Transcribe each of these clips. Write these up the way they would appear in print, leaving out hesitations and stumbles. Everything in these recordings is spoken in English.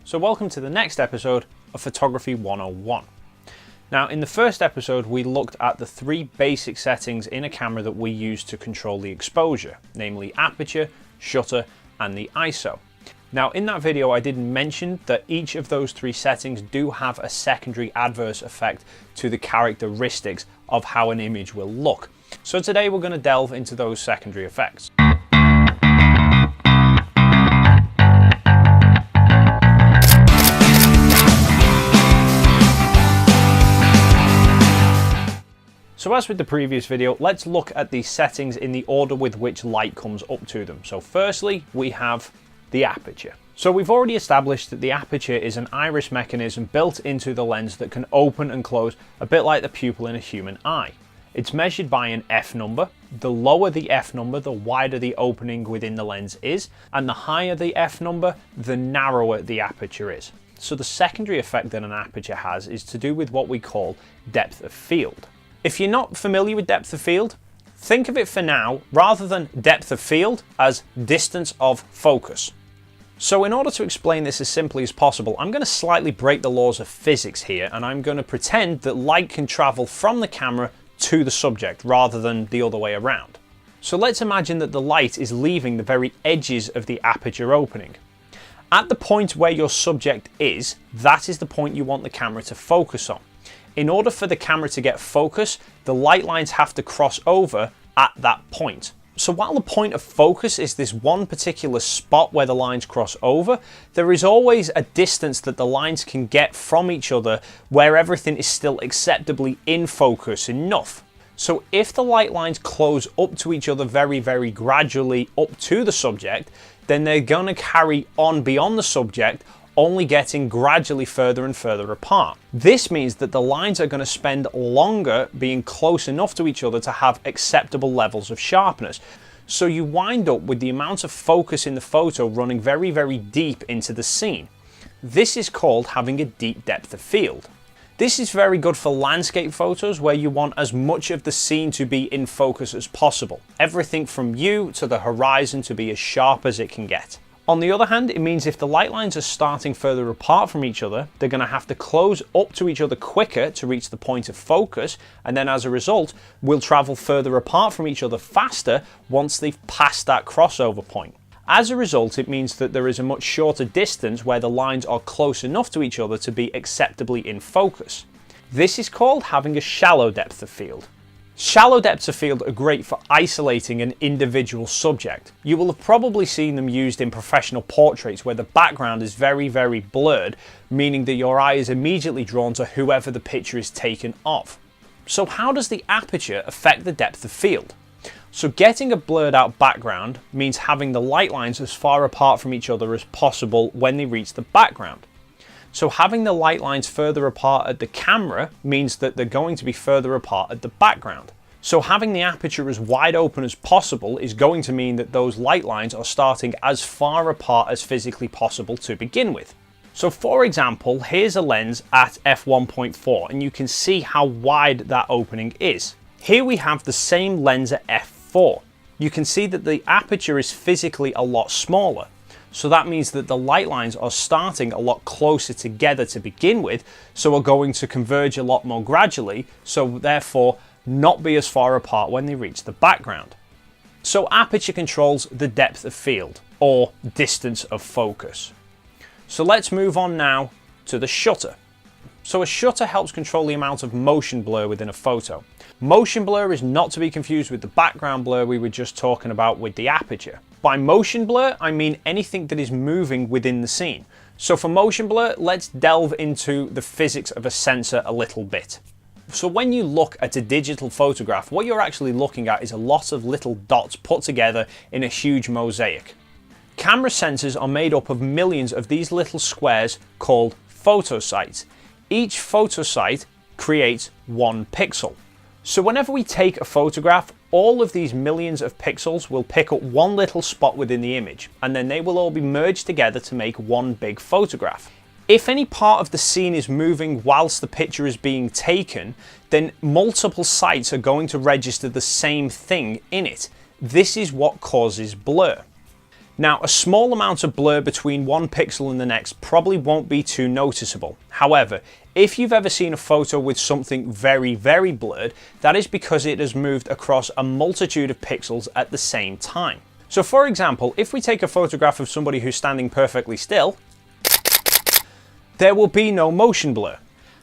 So welcome to the next episode of Photography 101. Now in the first episode we looked at the three basic settings in a camera that we use to control the exposure, namely aperture, shutter and the ISO. Now in that video I did mention that each of those three settings do have a secondary adverse effect to the characteristics of how an image will look. So today we're going to delve into those secondary effects. So as with the previous video, let's look at the settings in the order with which light comes up to them. So firstly, we have the aperture. So we've already established that the aperture is an iris mechanism built into the lens that can open and close a bit like the pupil in a human eye. It's measured by an F number. The lower the F number, the wider the opening within the lens is, and the higher the F number, the narrower the aperture is. So the secondary effect that an aperture has is to do with what we call depth of field. If you're not familiar with depth of field, think of it for now, rather than depth of field, as distance of focus. So in order to explain this as simply as possible, I'm going to slightly break the laws of physics here, and I'm going to pretend that light can travel from the camera to the subject rather than the other way around. So let's imagine that the light is leaving the very edges of the aperture opening. At the point where your subject is, that is the point you want the camera to focus on. In order for the camera to get focus, the light lines have to cross over at that point. So while the point of focus is this one particular spot where the lines cross over, there is always a distance that the lines can get from each other where everything is still acceptably in focus enough. So if the light lines close up to each other very gradually up to the subject, then they're going to carry on beyond the subject, only getting gradually further and further apart. This means that the lines are going to spend longer being close enough to each other to have acceptable levels of sharpness. So you wind up with the amount of focus in the photo running very deep into the scene. This is called having a deep depth of field. This is very good for landscape photos where you want as much of the scene to be in focus as possible. Everything from you to the horizon to be as sharp as it can get. On the other hand, it means if the light lines are starting further apart from each other, they're going to have to close up to each other quicker to reach the point of focus, and then as a result, will travel further apart from each other faster once they've passed that crossover point. As a result, it means that there is a much shorter distance where the lines are close enough to each other to be acceptably in focus. This is called having a shallow depth of field. Shallow depths of field are great for isolating an individual subject. You will have probably seen them used in professional portraits where the background is very blurred, meaning that your eye is immediately drawn to whoever the picture is taken of. So how does the aperture affect the depth of field? So getting a blurred out background means having the light lines as far apart from each other as possible when they reach the background. So having the light lines further apart at the camera means that they're going to be further apart at the background. So having the aperture as wide open as possible is going to mean that those light lines are starting as far apart as physically possible to begin with. So for example, here's a lens at f1.4 and you can see how wide that opening is. Here we have the same lens at f4. You can see that the aperture is physically a lot smaller. So that means that the light lines are starting a lot closer together to begin with, so are going to converge a lot more gradually, so therefore not be as far apart when they reach the background. So aperture controls the depth of field, or distance of focus. So let's move on now to the shutter. So a shutter helps control the amount of motion blur within a photo. Motion blur is not to be confused with the background blur we were just talking about with the aperture. By motion blur, I mean anything that is moving within the scene. So for motion blur, let's delve into the physics of a sensor a little bit. So when you look at a digital photograph, what you're actually looking at is a lot of little dots put together in a huge mosaic. Camera sensors are made up of millions of these little squares called photosites. Each photosite creates one pixel. So whenever we take a photograph, all of these millions of pixels will pick up one little spot within the image, and then they will all be merged together to make one big photograph. If any part of the scene is moving whilst the picture is being taken, then multiple sites are going to register the same thing in it. This is what causes blur. Now, a small amount of blur between one pixel and the next probably won't be too noticeable. However, if you've ever seen a photo with something very, very blurred, that is because it has moved across a multitude of pixels at the same time. So for example, if we take a photograph of somebody who's standing perfectly still, there will be no motion blur.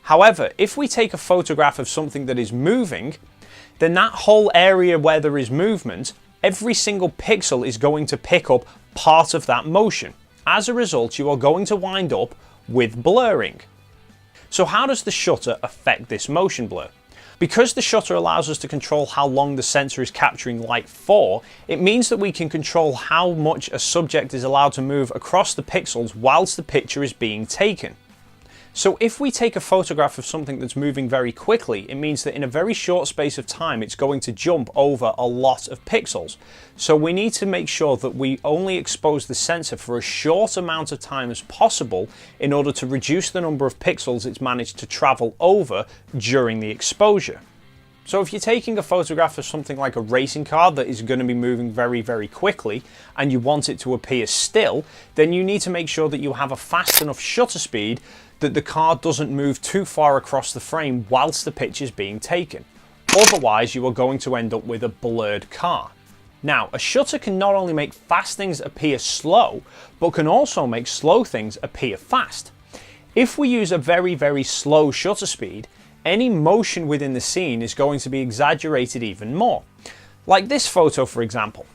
However, if we take a photograph of something that is moving, then that whole area where there is movement, every single pixel is going to pick up part of that motion. As a result, you are going to wind up with blurring. So how does the shutter affect this motion blur? Because the shutter allows us to control how long the sensor is capturing light for, it means that we can control how much a subject is allowed to move across the pixels whilst the picture is being taken. So if we take a photograph of something that's moving very quickly, it means that in a very short space of time it's going to jump over a lot of pixels. So we need to make sure that we only expose the sensor for a short amount of time as possible in order to reduce the number of pixels it's managed to travel over during the exposure. So if you're taking a photograph of something like a racing car that is going to be moving very, very quickly and you want it to appear still, then you need to make sure that you have a fast enough shutter speed that the car doesn't move too far across the frame whilst the picture is being taken. Otherwise, you are going to end up with a blurred car. Now, a shutter can not only make fast things appear slow, but can also make slow things appear fast. If we use a very, very slow shutter speed, any motion within the scene is going to be exaggerated even more. Like this photo, for example.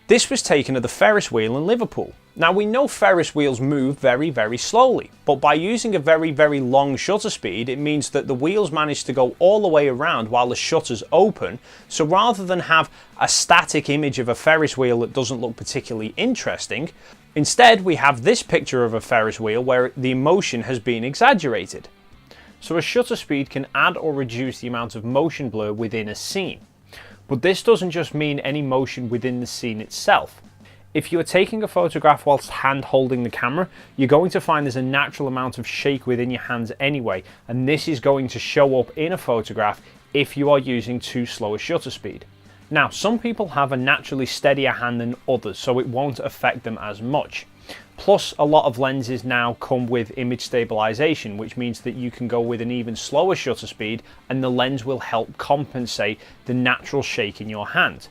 This was taken at the Ferris wheel in Liverpool. Now we know Ferris wheels move very, very slowly, but by using a very, very long shutter speed, it means that the wheels manage to go all the way around while the shutter's open. So rather than have a static image of a Ferris wheel that doesn't look particularly interesting, instead we have this picture of a Ferris wheel where the motion has been exaggerated. So a shutter speed can add or reduce the amount of motion blur within a scene. But this doesn't just mean any motion within the scene itself. If you are taking a photograph whilst hand holding the camera, you're going to find there's a natural amount of shake within your hands anyway, and this is going to show up in a photograph if you are using too slow a shutter speed. Now, some people have a naturally steadier hand than others, so it won't affect them as much. Plus, a lot of lenses now come with image stabilization, which means that you can go with an even slower shutter speed and the lens will help compensate the natural shake in your hand.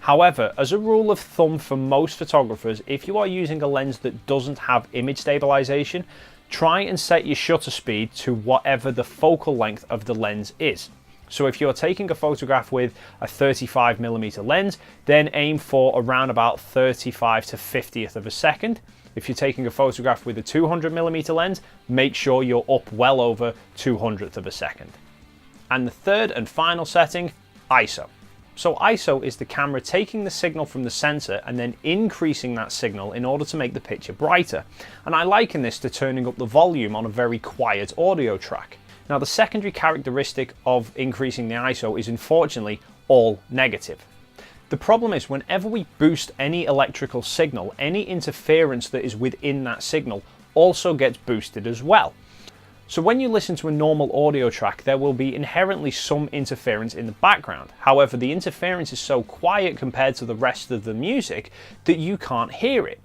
However, as a rule of thumb for most photographers, if you are using a lens that doesn't have image stabilization, try and set your shutter speed to whatever the focal length of the lens is. So if you're taking a photograph with a 35mm lens, then aim for around about 35 to 50th of a second. If you're taking a photograph with a 200mm lens, make sure you're up well over 200th of a second. And the third and final setting, ISO. So ISO is the camera taking the signal from the sensor and then increasing that signal in order to make the picture brighter. And I liken this to turning up the volume on a very quiet audio track. Now, the secondary characteristic of increasing the ISO is unfortunately all negative. The problem is whenever we boost any electrical signal, any interference that is within that signal also gets boosted as well. So when you listen to a normal audio track, there will be inherently some interference in the background. However, the interference is so quiet compared to the rest of the music that you can't hear it.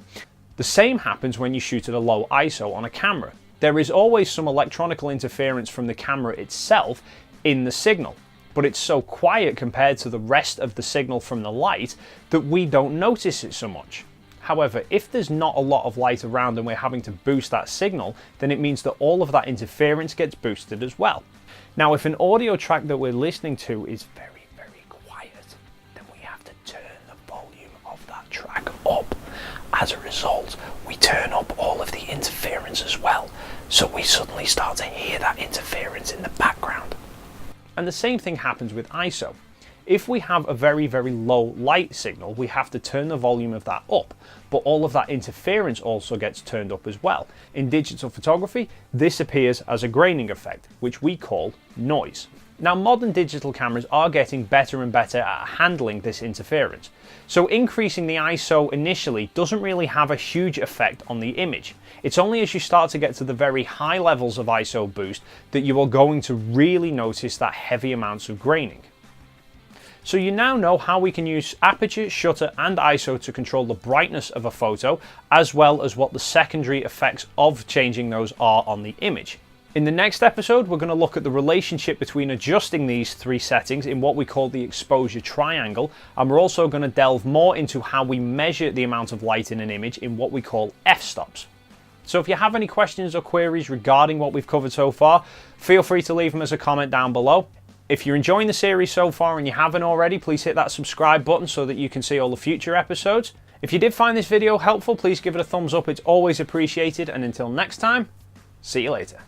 The same happens when you shoot at a low ISO on a camera. There is always some electronical interference from the camera itself in the signal, but it's so quiet compared to the rest of the signal from the light that we don't notice it so much. However, if there's not a lot of light around and we're having to boost that signal, then it means that all of that interference gets boosted as well. Now, if an audio track that we're listening to is very, very quiet, then we have to turn the volume of that track up. As a result, we turn up all of the interference as well, so we suddenly start to hear that interference in the background. And the same thing happens with ISO. If we have a very, very low light signal, we have to turn the volume of that up, but all of that interference also gets turned up as well. In digital photography, this appears as a graining effect, which we call noise. Now, modern digital cameras are getting better and better at handling this interference. So increasing the ISO initially doesn't really have a huge effect on the image. It's only as you start to get to the very high levels of ISO boost that you are going to really notice that heavy amounts of graining. So you now know how we can use aperture, shutter and ISO to control the brightness of a photo, as well as what the secondary effects of changing those are on the image. In the next episode, we're going to look at the relationship between adjusting these three settings in what we call the exposure triangle, and we're also going to delve more into how we measure the amount of light in an image in what we call f-stops. So if you have any questions or queries regarding what we've covered so far, feel free to leave them as a comment down below. If you're enjoying the series so far and you haven't already, please hit that subscribe button so that you can see all the future episodes. If you did find this video helpful, please give it a thumbs up, it's always appreciated, and until next time, see you later.